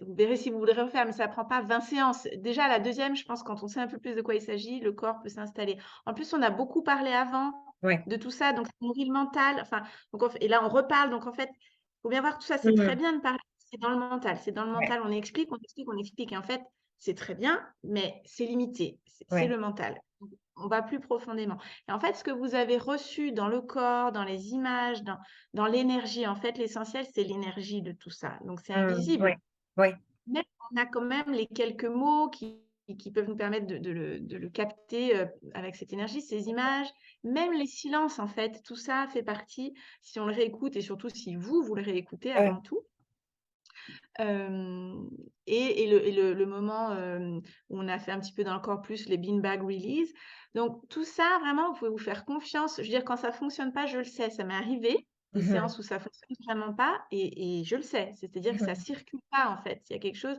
vous verrez si vous voudrez refaire, mais ça prend pas 20 séances. Déjà, à la deuxième, je pense, quand on sait un peu plus de quoi il s'agit, le corps peut s'installer. En plus, on a beaucoup parlé avant ouais. de tout ça, donc ça nourrit le mental. Enfin, donc, et là, on reparle. Donc, en fait, il faut bien voir que tout ça, c'est très Mmh. bien de parler. C'est dans le mental. C'est dans le Ouais, mental. On explique, on explique, on explique. Et en fait, c'est très bien, mais c'est limité. C'est ouais. le mental. On va plus profondément. Et en fait, ce que vous avez reçu dans le corps, dans les images, dans l'énergie, en fait, l'essentiel, c'est l'énergie de tout ça. Donc, c'est Mmh, ouais, invisible. ouais. Mais on a quand même les quelques mots qui peuvent nous permettre de le capter avec cette énergie, ces images, même les silences, en fait, tout ça fait partie, si on le réécoute et surtout si vous le réécoutez Ouais. avant tout. Euh, le moment où on a fait un petit peu dans le corps plus les beanbag release. Donc, tout ça, vraiment, vous pouvez vous faire confiance. Je veux dire, quand ça fonctionne pas, je le sais. Ça m'est arrivé, des Mmh. séances où ça fonctionne vraiment pas, et je le sais. C'est-à-dire que ça Mmh. circule pas, en fait. Il y a quelque chose.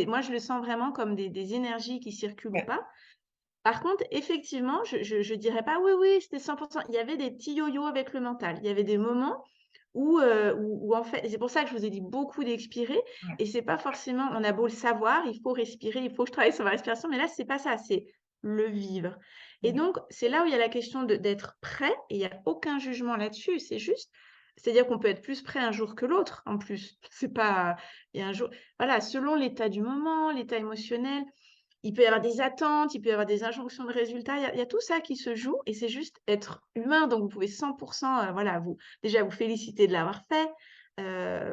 Moi, je le sens vraiment comme des énergies qui circulent ou Ouais. pas. Par contre, effectivement, je dirais pas, oui, oui, c'était 100%. Il y avait des petits yo-yo avec le mental. Il y avait des moments où en fait, c'est pour ça que je vous ai dit beaucoup d'expirer. Ouais. Et c'est pas forcément, on a beau le savoir, il faut respirer, il faut que je travaille sur ma respiration, mais là, c'est pas ça, c'est le vivre. Et Ouais. donc, c'est là où il y a la question d'être prêt, et il n'y a aucun jugement là-dessus, c'est juste, c'est-à-dire qu'on peut être plus prêt un jour que l'autre, en plus. C'est pas, il y a un jour, voilà, selon l'état du moment, l'état émotionnel. Il peut y avoir des attentes, il peut y avoir des injonctions de résultats, il y a tout ça qui se joue et c'est juste être humain. Donc, vous pouvez 100%, voilà, déjà vous féliciter de l'avoir fait,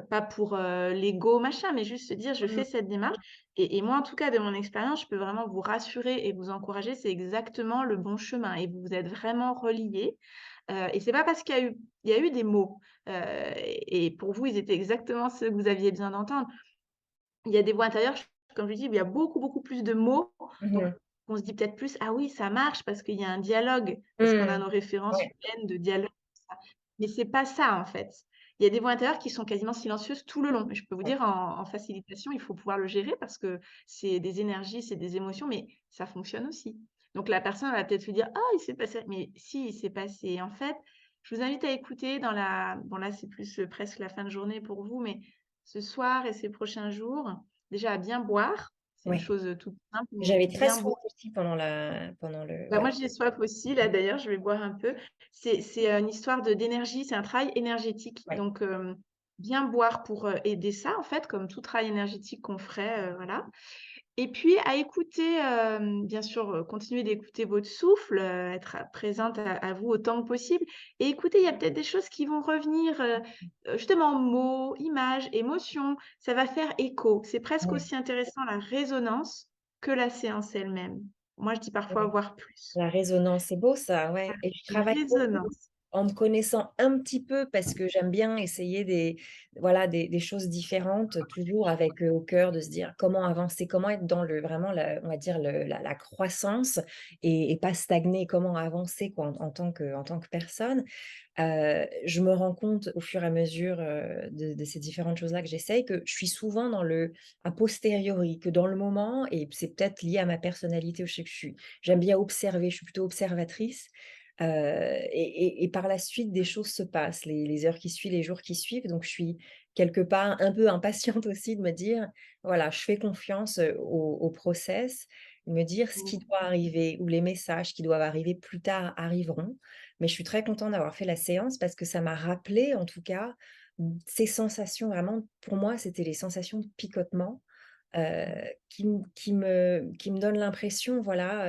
pas pour l'ego, machin, mais juste se dire, je Mmh. fais cette démarche. Et moi, en tout cas, de mon expérience, je peux vraiment vous rassurer et vous encourager, c'est exactement le bon chemin et vous vous êtes vraiment reliés. Et c'est pas parce il y a eu des mots et pour vous, ils étaient exactement ceux que vous aviez besoin d'entendre. Il y a des voix intérieures, comme je dis, il y a beaucoup, beaucoup plus de mots. Donc, Mmh. on se dit peut-être plus, ah oui, ça marche parce qu'il y a un dialogue, parce qu'on a Mmh. nos références Ouais. humaines de dialogue. Tout ça. Mais c'est pas ça, en fait. Il y a des voix intérieures qui sont quasiment silencieuses tout le long. Et je peux vous Ouais. dire, en facilitation, il faut pouvoir le gérer parce que c'est des énergies, c'est des émotions, mais ça fonctionne aussi. Donc, la personne va peut-être se dire, ah, il s'est passé. Mais si, il s'est passé. En fait, je vous invite à écouter dans la. Bon, là, c'est plus presque la fin de journée pour vous, mais ce soir et ces prochains jours, déjà à bien boire. C'est une Ouais. chose toute simple, mais J'avais très bien soif boire. aussi pendant le Bah, moi, ouais. j'ai soif aussi, là d'ailleurs, je vais boire un peu. C'est une histoire d'énergie, c'est un travail énergétique. Ouais. Donc, bien boire pour aider ça, en fait, comme tout travail énergétique qu'on ferait, voilà. Et puis à écouter, bien sûr, continuer d'écouter votre souffle, être présente à vous autant que possible et écoutez, il y a peut-être des choses qui vont revenir, justement mots, images, émotions, ça va faire écho. C'est presque Ouais. aussi intéressant la résonance que la séance elle-même. Moi, je dis parfois Ouais. voire plus. La résonance, c'est beau ça, ouais, et je La travaille beaucoup résonance. en me connaissant un petit peu parce que j'aime bien essayer voilà, des choses différentes, toujours avec, au cœur de se dire: «Comment avancer? Comment être dans le vraiment on va dire la croissance et pas stagner? Comment avancer quoi en tant que personne?» Je me rends compte au fur et à mesure, de ces différentes choses-là que j'essaye, que je suis souvent dans le a posteriori, que dans le moment et c'est peut-être lié à ma personnalité, où je sais que j'aime bien observer, je suis plutôt observatrice, Et par la suite, des choses se passent, les heures qui suivent, les jours qui suivent. Donc je suis quelque part un peu impatiente aussi de me dire: «Voilà, je fais confiance, au process», de me dire ce qui doit arriver ou les messages qui doivent arriver plus tard arriveront. Mais je suis très contente d'avoir fait la séance parce que ça m'a rappelé en tout cas, ces sensations vraiment pour moi, c'était les sensations de picotement, qui me donnent l'impression, voilà,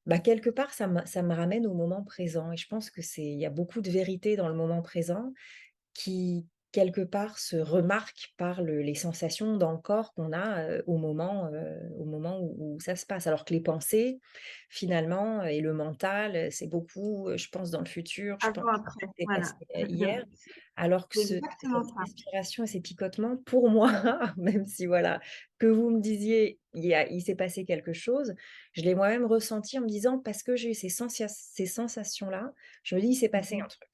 bah, quelque part, ça me ramène au moment présent et je pense que il y a beaucoup de vérité dans le moment présent qui, quelque part, se remarquent par les sensations dans le corps qu'on a, au moment où ça se passe. Alors que les pensées, finalement, et le mental, c'est beaucoup, je pense dans le futur, je pense Avant, après, à ce qui s'est passé, voilà. hier. Alors que C'est exactement cette ça. respiration et ces picotements, pour moi, même si voilà, que vous me disiez, il s'est passé quelque chose, je l'ai moi-même ressenti en me disant: «Parce que j'ai eu ces sensations-là», je me dis: «Il s'est passé un truc».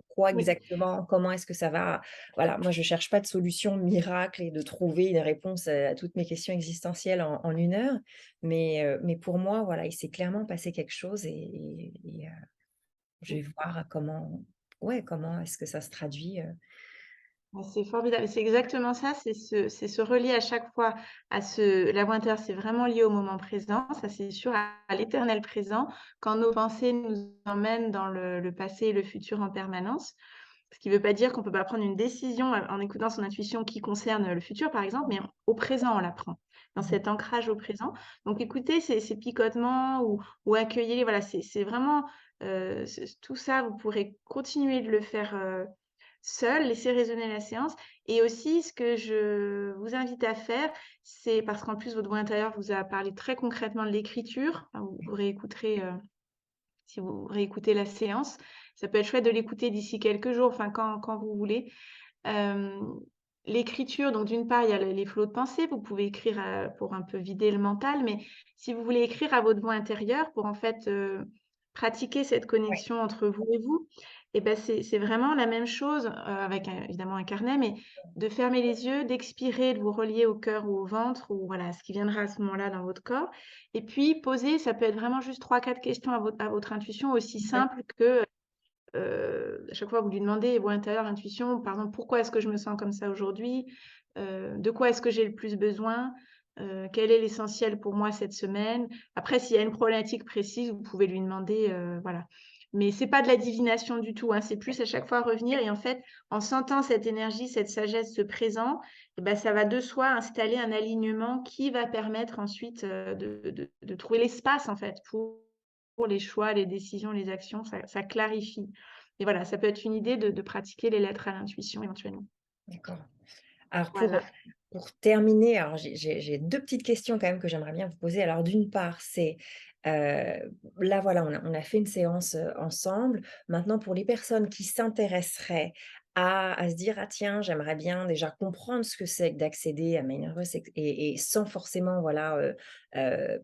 Quoi Oui. exactement? Comment est-ce que ça va? Voilà, moi je cherche pas de solution miracle et de trouver une réponse, à toutes mes questions existentielles en 1 heure, mais pour moi, voilà, il s'est clairement passé quelque chose et je vais voir comment est-ce que ça se traduit, Ouais, c'est formidable. C'est exactement ça, c'est se relier à chaque fois à ce la voix intérieure, c'est vraiment lié au moment présent, ça c'est sûr, à l'éternel présent, quand nos pensées nous emmènent dans le passé et le futur en permanence. Ce qui ne veut pas dire qu'on ne peut pas prendre une décision en écoutant son intuition qui concerne le futur, par exemple, mais au présent, on la prend, dans Mmh. cet ancrage au présent. Donc écoutez ces picotements ou accueillez-les, voilà, c'est vraiment, tout ça, vous pourrez continuer de le faire, seul, laisser résonner la séance. Et aussi, ce que je vous invite à faire, c'est parce qu'en plus, votre voix intérieure vous a parlé très concrètement de l'écriture. Enfin, vous réécouterez, si vous réécoutez la séance. Ça peut être chouette de l'écouter d'ici quelques jours, enfin, quand vous voulez. Hem, L'écriture, donc d'une part, il y a les flots de pensée. Vous pouvez écrire, pour un peu vider le mental, mais si vous voulez écrire à votre voix intérieure pour, en fait, pratiquer cette Ouais. connexion entre vous et vous, et ben c'est vraiment la même chose, avec évidemment un carnet, mais de fermer les yeux, d'expirer, de vous relier au cœur ou au ventre ou voilà, ce qui viendra à ce moment-là dans votre corps et puis poser, ça peut être vraiment juste 3 4 questions à votre intuition, aussi Mmh. simples que, à chaque fois vous lui demandez: «Voix intérieure, intuition, par exemple, pourquoi est-ce que je me sens comme ça aujourd'hui? De quoi est-ce que j'ai le plus besoin? Quel est l'essentiel pour moi cette semaine?» Après, s'il y a une problématique précise, vous pouvez lui demander, voilà. Mais c'est pas de la divination du tout, hein, c'est plus à chaque fois revenir et en fait, en sentant cette énergie, cette sagesse, ce présent et bah, ça va de soi installer un alignement qui va permettre ensuite, de trouver l'espace en fait pour les choix, les décisions, les actions, ça clarifie et voilà, ça peut être une idée de pratiquer les lettres à l'intuition éventuellement. D'accord. Alors Voilà. pour terminer, alors j'ai 2 petites questions quand même que j'aimerais bien vous poser. Alors d'une part, c'est, là voilà, on a fait une séance, ensemble. Maintenant pour les personnes qui s'intéresseraient à se dire: «Ah tiens, j'aimerais bien déjà comprendre ce que c'est que d'accéder à ma Voice» et sans forcément voilà,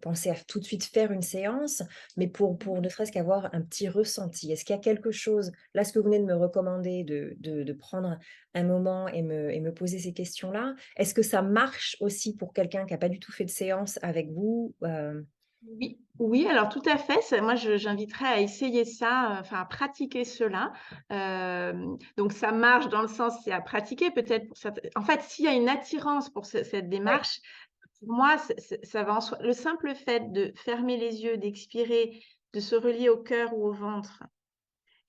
penser à tout de suite faire une séance, mais pour ne serait-ce qu'avoir un petit ressenti. Est-ce qu'il y a quelque chose là, ce que vous venez de me recommander de prendre un moment et me poser ces questions-là. Est-ce que ça marche aussi pour quelqu'un qui a pas du tout fait de séance avec vous? Oui, oui, alors tout à fait, moi j'inviterais à essayer ça, enfin à pratiquer cela. Donc ça marche dans le sens, c'est à pratiquer peut-être pour certaines en fait, s'il y a une attirance pour cette Ouais. démarche, pour moi, ça va en soi. Le simple fait de fermer les yeux, d'expirer, de se relier au cœur ou au ventre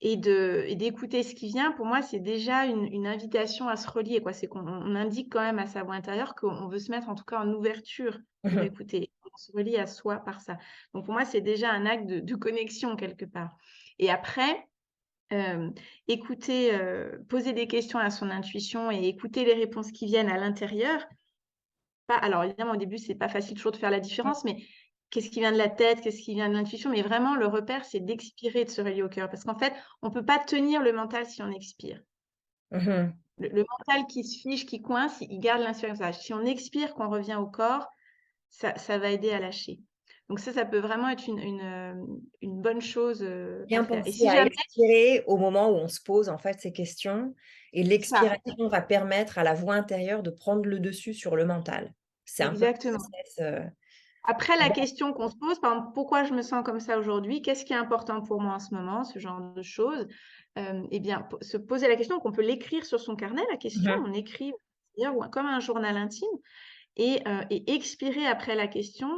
et d'écouter ce qui vient, pour moi, c'est déjà une invitation à se relier, quoi. C'est qu'on indique quand même à sa voix intérieure qu'on veut se mettre, en tout cas, en ouverture pour Mmh. écouter. On se relie à soi par ça. Donc pour moi, c'est déjà un acte de connexion quelque part et après, hem, écouter, poser des questions à son intuition et écouter les réponses qui viennent à l'intérieur. Pas alors évidemment, au début, c'est pas facile toujours de faire la différence, mais qu'est-ce qui vient de la tête? Qu'est-ce qui vient de l'intuition? Mais vraiment, le repère, c'est d'expirer, de se relier au cœur. Parce qu'en fait, on peut pas tenir le mental si on expire. Mmh. Le mental qui se fige, qui coince, il garde l'inspiration. Si on expire, qu'on revient au corps, ça va aider à lâcher. Donc ça peut vraiment être une bonne chose, à Bien faire. Et penser si à jamais expirer au moment où on se pose, en fait, ces questions et ça, l'expiration va permettre à la voix intérieure de prendre le dessus sur le mental. C'est un peu le exactement. process. Après, la question qu'on se pose, par exemple, pourquoi je me sens comme ça aujourd'hui? Qu'est-ce qui est important pour moi en ce moment? Ce genre de choses. Eh bien, se poser la question, qu'on peut l'écrire sur son carnet, la question, Mhm. on écrit, ou comme un journal intime, et expirer après la question.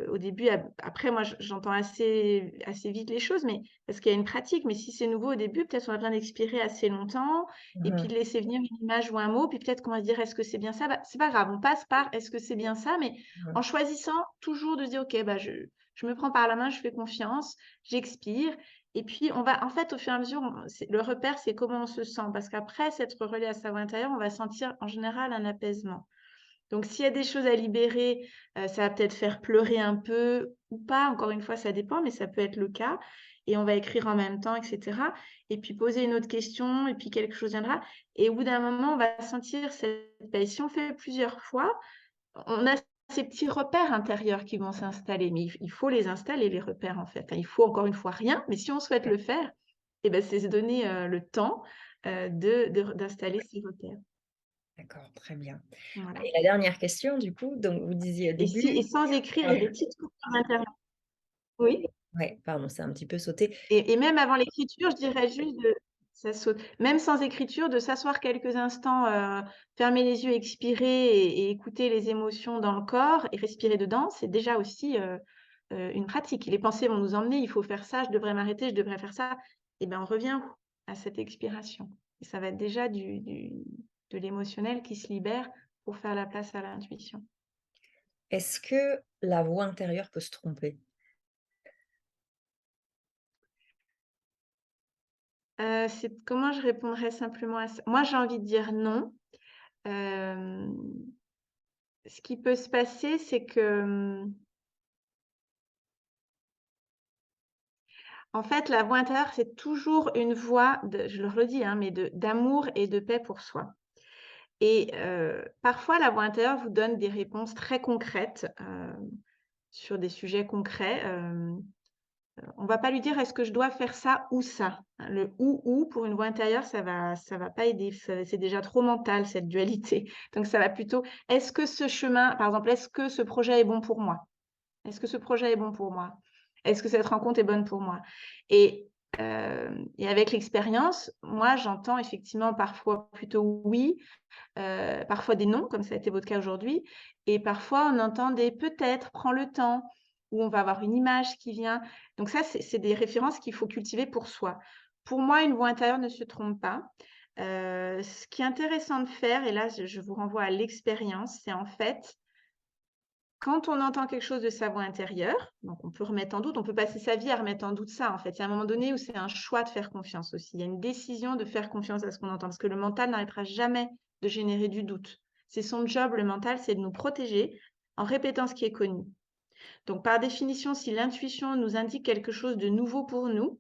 Au début, après, moi, j'entends assez vite les choses, mais parce qu'il y a une pratique. Mais si c'est nouveau au début, peut-être on a besoin d'expirer assez longtemps et puis Mhm. de laisser venir une image ou un mot. Puis peut-être qu'on va se dire, est-ce que c'est bien ça? Bah, c'est pas grave, on passe par est-ce que c'est bien ça? Mais en Mhm. choisissant toujours de se dire, OK, bah, je me prends par la main, je fais confiance, j'expire. Et puis, on va, en fait, au fur et à mesure, le repère, c'est comment on se sent. Parce qu'après s'être relié à sa voix intérieure, on va sentir en général un apaisement. Donc, s'il y a des choses à libérer, ça va peut-être faire pleurer un peu ou pas. Encore une fois, ça dépend, mais ça peut être le cas. Et on va écrire en même temps, etc. Et puis poser une autre question, et puis quelque chose viendra. Et au bout d'un moment, on va sentir cette paix. Si on fait plusieurs fois, on a ces petits repères intérieurs qui vont s'installer. Mais il faut les installer, les repères, en fait. Enfin, il faut encore une fois rien, mais si on souhaite le faire, eh ben, c'est se donner le temps d'installer ces repères. D'accord, très bien. Voilà. Et la dernière question, du coup, donc vous disiez au Et début. sans écrire, il y a des Ouais, petites coupures d'intérieur. Oui. ouais, pardon, c'est un petit peu sauté. Et même avant l'écriture, je dirais juste de ça saute. Même sans écriture, de s'asseoir quelques instants, fermer les yeux, expirer et écouter les émotions dans le corps et respirer dedans, c'est déjà aussi, une pratique. Les pensées vont nous emmener: «Il faut faire ça, je devrais m'arrêter, je devrais faire ça», et ben, on revient à cette expiration et ça va être déjà de l'émotionnel qui se libère pour faire la place à l'intuition. Est-ce que la voix intérieure peut se tromper? C'est comment je répondrais simplement à ça? Moi, j'ai envie de dire non. Hem, Ce qui peut se passer, c'est que, en fait, la voix intérieure, c'est toujours une voix de je le redis, hein, mais d'amour et de paix pour soi. Et parfois, la voix intérieure vous donne des réponses très concrètes, sur des sujets concrets. On va pas lui dire: «Est-ce que je dois faire ça ou ça?» Hein, le ou pour une voix intérieure, ça va pas aider. C'est déjà trop mental cette dualité. Donc ça va plutôt: «Est-ce que ce chemin?» Par exemple: «Est-ce que ce projet est bon pour moi? Est-ce que ce projet est bon pour moi? Est-ce que cette rencontre est bonne pour moi?» Et et avec l'expérience, moi, j'entends effectivement parfois plutôt «oui», parfois des «non», comme ça a été votre cas aujourd'hui, et parfois on entend des «peut-être», «prends le temps», ou on va avoir une image qui vient. Donc ça, c'est des références qu'il faut cultiver pour soi. Pour moi, une voix intérieure ne se trompe pas. Ce qui est intéressant de faire, et là je vous renvoie à l'expérience, c'est en fait, quand on entend quelque chose de sa voix intérieure, donc on peut remettre en doute, on peut passer sa vie à remettre en doute ça, en fait. Il y a un moment donné où c'est un choix de faire confiance aussi. Il y a une décision de faire confiance à ce qu'on entend, parce que le mental n'arrêtera jamais de générer du doute. C'est son job, le mental, c'est de nous protéger en répétant ce qui est connu. Donc, par définition, si l'intuition nous indique quelque chose de nouveau pour nous,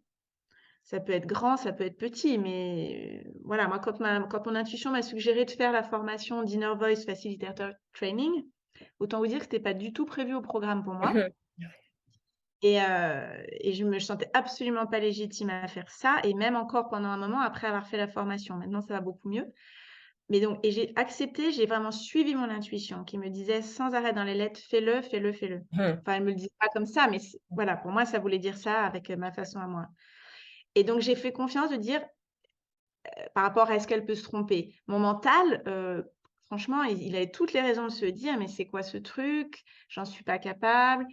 ça peut être grand, ça peut être petit, mais voilà, moi, quand mon intuition m'a suggéré de faire la formation d'Inner Voice Facilitator Training, autant vous dire que c'était pas du tout prévu au programme pour moi. Et je me sentais absolument pas légitime à faire ça, et même encore pendant un moment après avoir fait la formation. Maintenant, ça va beaucoup mieux. Mais donc, et j'ai accepté, j'ai vraiment suivi mon intuition qui me disait sans arrêt dans les lettres: «Fais-le, fais-le, fais-le». Mmh. Enfin, elle me le disait pas comme ça, mais voilà, pour moi, ça voulait dire ça avec, ma façon à moi. Et donc j'ai fait confiance de dire, par rapport à est-ce qu'elle peut se tromper? Mon mental, franchement, il avait toutes les raisons de se dire: «Mais c'est quoi ce truc? J'en suis pas capable».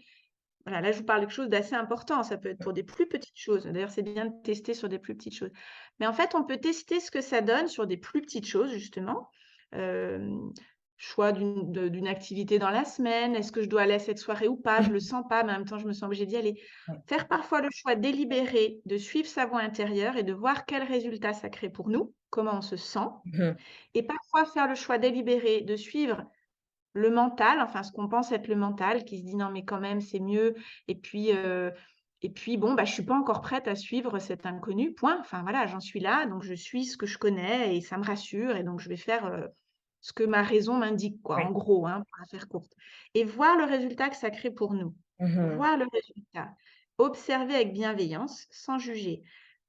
Voilà, là, je vous parle de quelque chose d'assez important. Ça peut être pour des plus petites choses. D'ailleurs, c'est bien de tester sur des plus petites choses. Mais en fait, on peut tester ce que ça donne sur des plus petites choses, justement. Hem, Choix d'une activité dans la semaine. Est-ce que je dois aller à cette soirée ou pas? Je le sens pas, mais en même temps, je me sens obligée d'y aller. Ouais. Faire parfois le choix délibéré de suivre sa voie intérieure et de voir quel résultat ça crée pour nous, comment on se sent. Mmh. Et parfois faire le choix délibéré de suivre le mental, enfin ce qu'on pense être le mental qui se dit: «Non mais quand même c'est mieux», et puis bon, bah, je suis pas encore prête à suivre cet inconnu, point. Enfin voilà, j'en suis là, donc je suis ce que je connais et ça me rassure, et donc je vais faire, ce que ma raison m'indique quoi, Ouais. en gros, hein, pour la faire courte, et voir le résultat que ça crée pour nous. Mmh. Voir le résultat. Observer avec bienveillance, sans juger.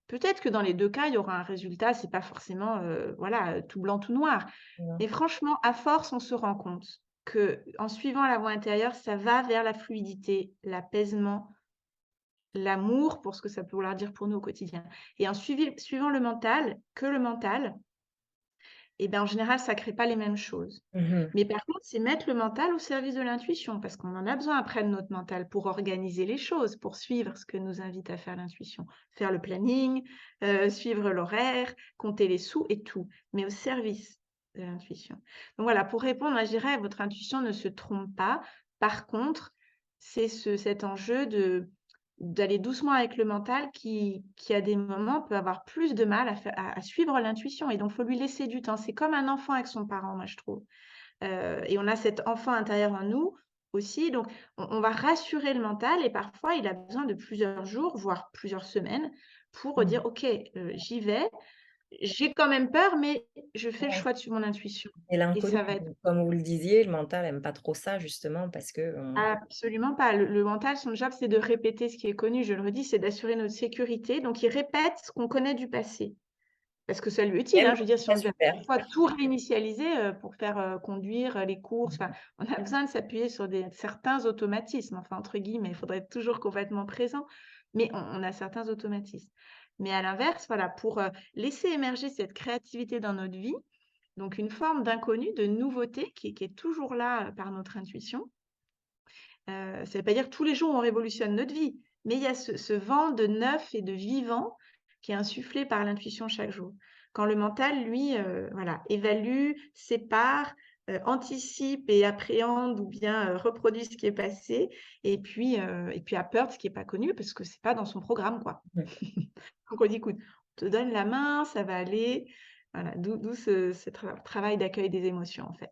Peut-être que dans les 2 cas, il y aura un résultat, c'est pas forcément, voilà, tout blanc, tout noir. Non. Mais franchement, à force, on se rend compte. qu'en suivant la voix intérieure, ça va vers la fluidité, l'apaisement, l'amour, pour ce que ça peut vouloir dire pour nous au quotidien. Et en suivant le mental, que le mental, et ben, en général, ça crée pas les mêmes choses. Mmh. Mais par contre, c'est mettre le mental au service de l'intuition, parce qu'on en a besoin après de notre mental pour organiser les choses, pour suivre ce que nous invite à faire l'intuition. Faire le planning, suivre l'horaire, compter les sous et tout, mais au service de l'intuition. Donc voilà, pour répondre, moi, je dirais, votre intuition ne se trompe pas. Par contre, c'est cet enjeu d'aller doucement avec le mental qui à des moments peut avoir plus de mal à suivre l'intuition, et donc faut lui laisser du temps. C'est comme un enfant avec son parent, moi je trouve. Et on a cet enfant intérieur en nous aussi, donc on va rassurer le mental, et parfois il a besoin de plusieurs jours, voire plusieurs semaines pour Mmh. dire: «OK, j'y vais, j'ai quand même peur, mais je fais le Ouais. choix de suivre mon intuition», Et et l'inconnu, ça va être comme vous le disiez, le mental aime pas trop ça justement parce qu'on absolument pas. Le mental, son job, c'est de répéter ce qui est connu, je le redis, c'est d'assurer notre sécurité, donc il répète ce qu'on connaît du passé. Parce que ça lui est utile, aime hein, je veux dire, si on pas devait à super. chaque fois tout réinitialiser, pour faire, conduire, les courses, enfin, Mmh. on a besoin de s'appuyer sur certains automatismes, enfin, entre guillemets, il faudrait être toujours complètement présent, mais on a certains automatismes. Mais à l'inverse, voilà, pour, laisser émerger cette créativité dans notre vie, donc une forme d'inconnu, de nouveauté qui est toujours là, par notre intuition. Ça veut pas dire que tous les jours on révolutionne notre vie, mais il y a ce vent de neuf et de vivant qui est insufflé par l'intuition chaque jour. Quand le mental, lui, voilà, évalue, sépare, anticipe et appréhende ou bien, reproduit ce qui est passé, et puis a peur de ce qui est pas connu parce que c'est pas dans son programme, quoi. Mmh. Donc on dit: «Écoute, on te donne la main, ça va aller». Voilà, d'où ce travail d'accueil des émotions, en fait.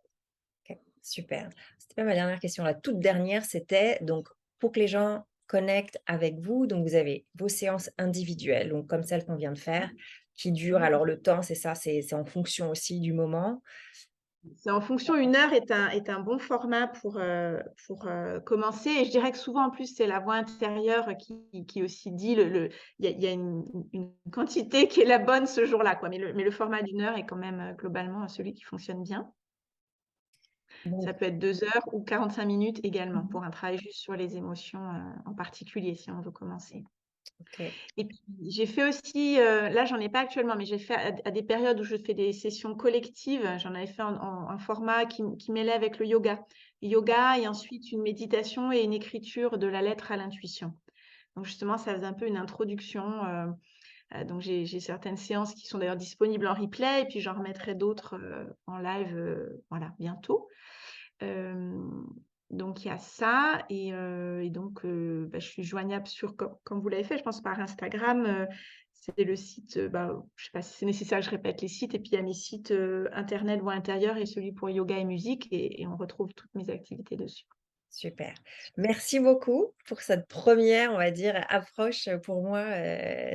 OK, super. C'était pas ma dernière question. La toute dernière, c'était donc pour que les gens connectent avec vous, donc vous avez vos séances individuelles, donc comme celle qu'on vient de faire, qui durent Mmh. alors le temps, c'est ça, c'est en fonction aussi du moment? C'est en fonction, 1 heure est un bon format pour, commencer, et je dirais que souvent en plus c'est la voix intérieure qui aussi dit il y a une quantité qui est la bonne ce jour-là, quoi, mais le format d'1 heure est quand même, globalement, celui qui fonctionne bien. Ça Donc peut être 2 heures ou 45 minutes également mmh. pour un travail juste sur les émotions, en particulier si on veut commencer. OK. Et puis j'ai fait aussi, là j'en ai pas actuellement, mais j'ai fait à des périodes où je fais des sessions collectives, j'en avais fait en un format qui mêlait avec le yoga. Yoga et ensuite une méditation et une écriture de la lettre à l'intuition. Donc justement, ça faisait un peu une introduction, donc j'ai certaines séances qui sont d'ailleurs disponibles en replay, et puis j'en remettrai d'autres, en live, voilà, bientôt. Hem, donc il y a ça, et donc bah, je suis joignable sur comme vous l'avez fait, je pense, par Instagram, c'est le site, bah, je sais pas si c'est nécessaire que je répète les sites, et puis il y a mes sites, internet Voix intérieure et celui pour yoga et musique, et on retrouve toutes mes activités dessus. Super. Merci beaucoup pour cette première, on va dire, approche, pour moi,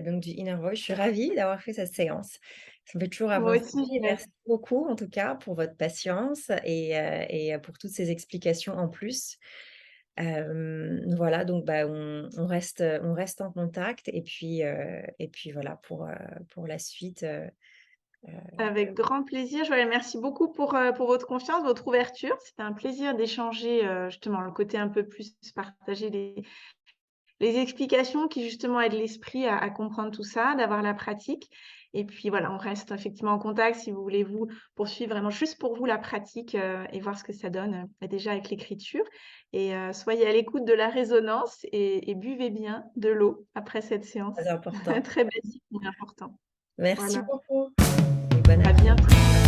donc du Inner Voice. Je suis ravie d'avoir fait cette séance. Ça me fait toujours Moi avancer. aussi, Merci beaucoup, en tout cas, pour votre patience et pour toutes ces explications en plus. Voilà, donc bah, on reste en contact et puis voilà pour la suite, avec grand plaisir. Je vous remercie beaucoup pour votre confiance, votre ouverture. C'était un plaisir d'échanger, justement le côté un peu plus partager les explications qui justement aident l'esprit à comprendre tout ça, d'avoir la pratique, et puis voilà, on reste effectivement en contact si vous voulez vous poursuivre vraiment juste pour vous la pratique, et voir ce que ça donne, déjà avec l'écriture, et soyez à l'écoute de la résonance, et buvez bien de l'eau après cette séance. très important. Très basique mais important. Merci Voilà, beaucoup et bonne à bientôt.